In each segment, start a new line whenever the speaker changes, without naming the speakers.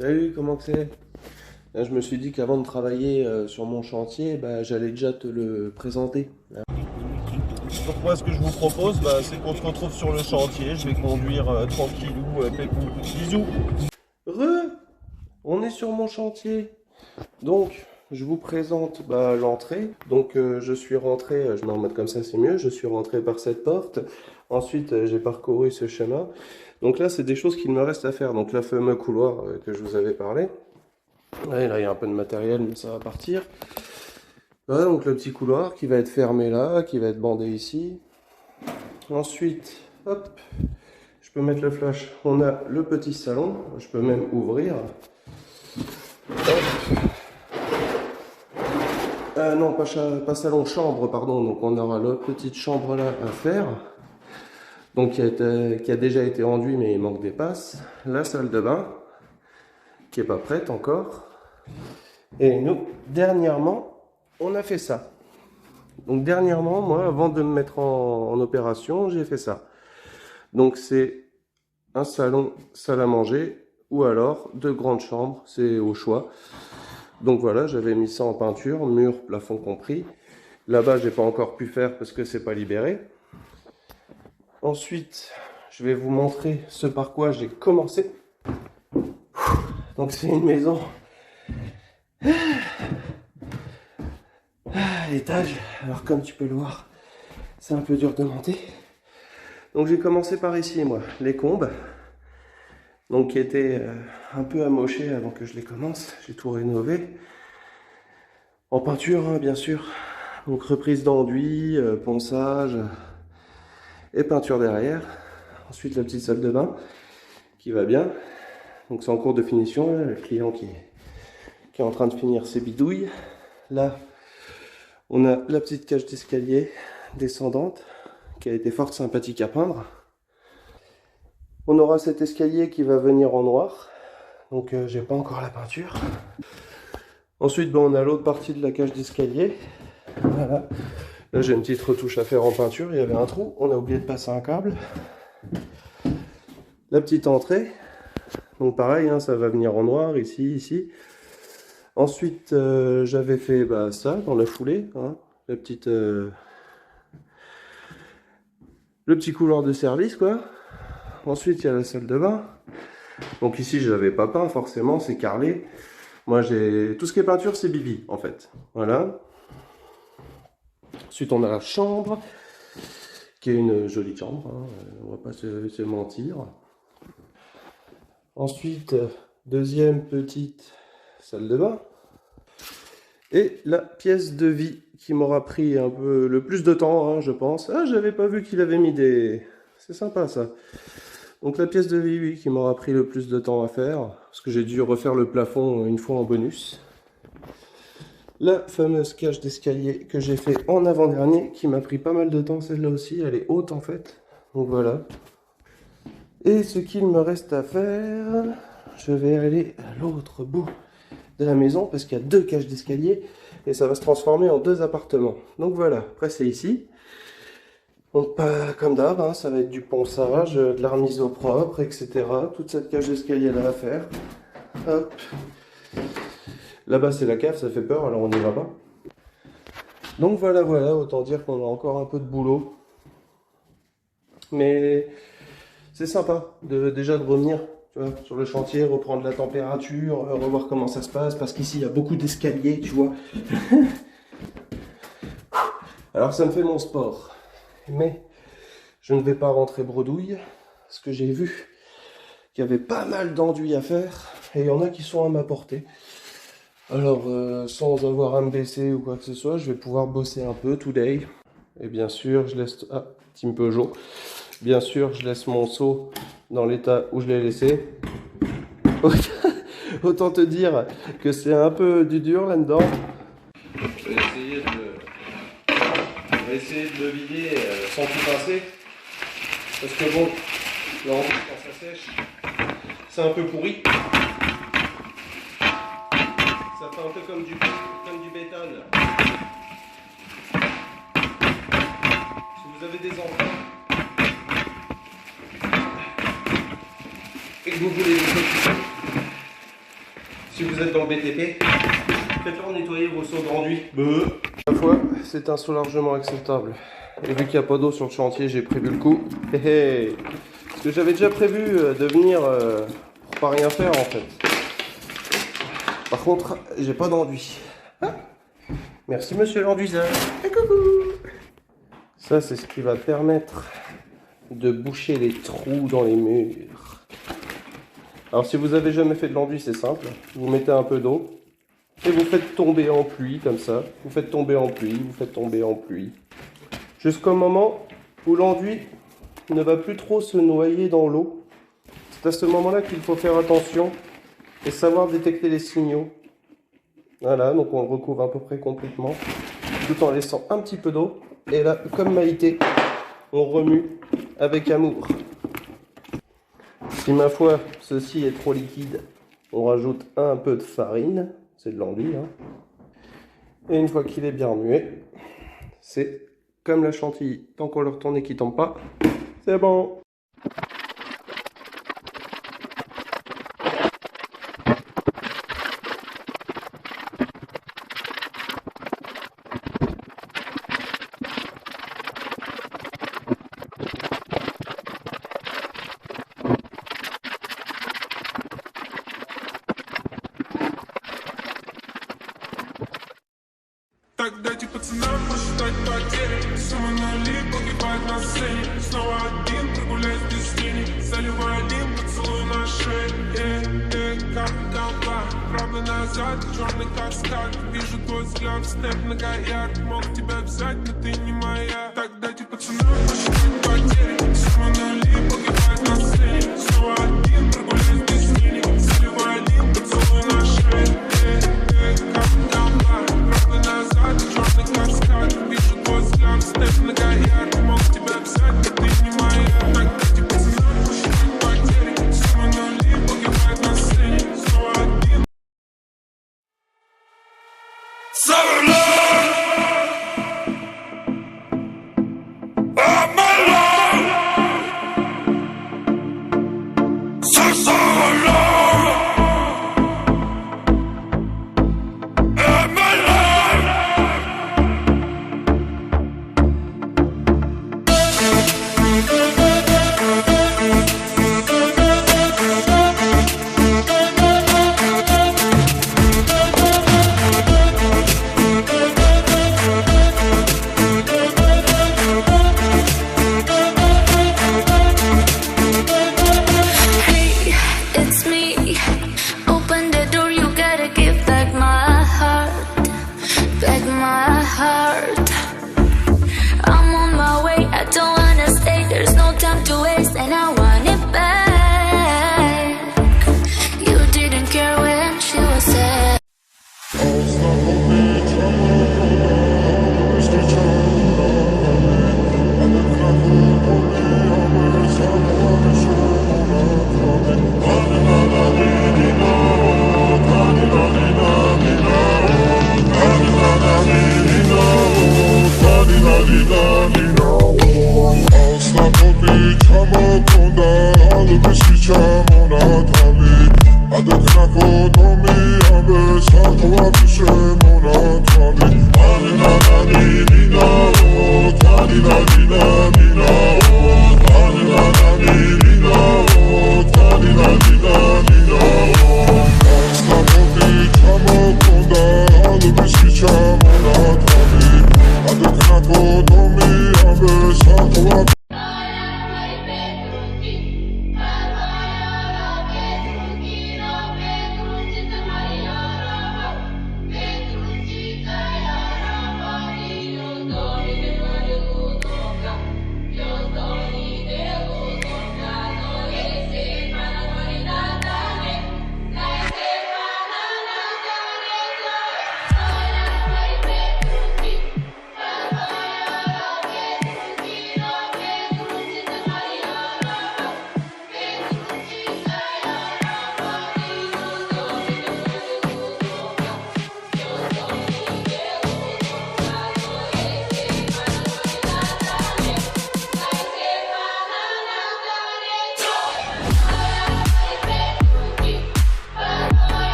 Salut, comment que c'est? Là, je me suis dit qu'avant de travailler sur mon chantier, bah, j'allais déjà te le présenter.
Donc moi ce que je vous propose c'est qu'on se retrouve sur le chantier, je vais conduire tranquillou, pépou. Bisous.
On est sur mon chantier. Donc, je vous présente bah, l'entrée. Donc, je suis rentré, je mets en mode comme ça, c'est mieux. Je suis rentré par cette porte. Ensuite, j'ai parcouru ce chemin. Donc là, c'est des choses qu'il me reste à faire. Donc, le fameux couloir que je vous avais parlé. Ouais, là, il y a un peu de matériel, mais ça va partir. Voilà, donc le petit couloir qui va être fermé là, qui va être bandé ici. Ensuite, hop, je peux mettre le flash. On a le petit salon. Je peux même ouvrir. Hop. Non, pas salon, chambre, pardon. Donc on aura la petite chambre là à faire. Donc qui a déjà été enduit, mais il manque des passes. La salle de bain, qui est pas prête encore. Et nous, dernièrement, on a fait ça. Donc dernièrement, moi, avant de me mettre en opération, j'ai fait ça. Donc c'est un salon, salle à manger, ou alors deux grandes chambres, c'est au choix. Donc voilà, j'avais mis ça en peinture, mur, plafond compris. Là-bas, j'ai pas encore pu faire parce que c'est pas libéré. Ensuite, je vais vous montrer ce par quoi j'ai commencé. Donc c'est une maison à l'étage. Alors comme tu peux le voir, c'est un peu dur de monter. Donc j'ai commencé par ici, moi, les combes. Donc qui étaient un peu amochés avant que je les commence. J'ai tout rénové. En peinture, hein, bien sûr. Donc reprise d'enduit, ponçage et peinture derrière. Ensuite la petite salle de bain qui va bien. Donc c'est en cours de finition, là, le client qui est en train de finir ses bidouilles. Là, on a la petite cage d'escalier descendante qui a été fort sympathique à peindre. On aura cet escalier qui va venir en noir. Donc j'ai pas encore la peinture. Ensuite, on a l'autre partie de la cage d'escalier. Voilà. Là, j'ai une petite retouche à faire en peinture. Il y avait un trou. On a oublié de passer un câble. La petite entrée. Donc pareil, hein, ça va venir en noir ici, ici. Ensuite, j'avais fait ça dans la foulée. Hein, la petite, le petit couloir de service, quoi. Ensuite, il y a la salle de bain. Donc ici, je l'avais pas peint, forcément, c'est carrelé. Moi, j'ai tout ce qui est peinture, c'est Bibi, en fait. Voilà. Ensuite, on a la chambre, qui est une jolie chambre, hein. On va pas se mentir. Ensuite, deuxième petite salle de bain. Et la pièce de vie qui m'aura pris un peu le plus de temps, hein, je pense. Ah, j'avais pas vu qu'il avait mis des... C'est sympa, ça. Donc la pièce de vie, oui, qui m'aura pris le plus de temps à faire, parce que j'ai dû refaire le plafond une fois en bonus. La fameuse cage d'escalier que j'ai fait en avant-dernier, qui m'a pris pas mal de temps, celle-là aussi, elle est haute en fait. Donc voilà. Et ce qu'il me reste à faire, je vais aller à l'autre bout de la maison, parce qu'il y a deux cages d'escalier, et ça va se transformer en deux appartements. Donc voilà, après c'est ici. Donc pas comme d'hab, hein, ça va être du ponçage, de la remise au propre, etc. Toute cette cage d'escalier là à faire. Hop. Là-bas c'est la cave, ça fait peur, alors on n'y va pas. Donc voilà, autant dire qu'on a encore un peu de boulot. Mais c'est sympa déjà de revenir, tu vois, sur le chantier, reprendre la température, revoir comment ça se passe, parce qu'ici il y a beaucoup d'escaliers, tu vois. Alors ça me fait mon sport. Mais je ne vais pas rentrer bredouille, parce que j'ai vu qu'il y avait pas mal d'enduits à faire, et il y en a qui sont à ma portée. Alors, sans avoir à me baisser ou quoi que ce soit, je vais pouvoir bosser un peu today. Et bien sûr, je laisse... Ah, Team Peugeot. Bien sûr, je laisse mon seau dans l'état où je l'ai laissé. Autant te dire que c'est un peu du dur là-dedans. Je vais essayer de le vider sans tout pincer. Parce que bon, là, quand ça sèche, c'est un peu pourri. Ça fait un peu comme du béton. Si vous avez des enfants et que vous voulez les occuper, vous êtes dans le BTP, faites-leur nettoyer vos seaux d'enduit. Ma foi, c'est un seau largement acceptable. Et vu qu'il n'y a pas d'eau sur le chantier, j'ai prévu le coup. Parce que j'avais déjà prévu de venir pour pas rien faire en fait. Par contre, j'ai pas d'enduit. Ah, merci monsieur l'enduiseur. Et coucou. Ça, c'est ce qui va permettre de boucher les trous dans les murs. Alors si vous avez jamais fait de l'enduit, c'est simple. Vous mettez un peu d'eau et vous faites tomber en pluie comme ça. Vous faites tomber en pluie, vous faites tomber en pluie. Jusqu'au moment où l'enduit ne va plus trop se noyer dans l'eau. C'est à ce moment-là qu'il faut faire attention et savoir détecter les signaux. Voilà, donc on le recouvre à peu près complètement, tout en laissant un petit peu d'eau. Et là, comme Maïté, on remue avec amour. Si ma foi, ceci est trop liquide, on rajoute un peu de farine, c'est de l'enduit, hein. Et une fois qu'il est bien remué, c'est comme la chantilly, tant qu'on le retourne et qu'il tombe pas, c'est bon.
Так дайте пацанам посчитать потери. Сумма нули погибает на сцене. Снова один, прогуляюсь без тени. Заливаю один поцелуй на шее. Как голова, правда назад, черный каскад. Вижу твой взгляд, снэп многоярд. Мог тебя взять, но ты не моя. Так дайте пацанам посчитать потери. Сумма нули погибает на сцене. Снова один, прогуляюсь без тени. Заливаю один поцелуй на шее. Как голова, правда назад, черный каскад. Вижу твой взгляд, снэп многоярд. Мог тебя взять, но ты не моя. Так дайте пацанам посчитать потери. Сумма нули погибает на сцене. Снова один. Summer love, I'm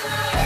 Tonight.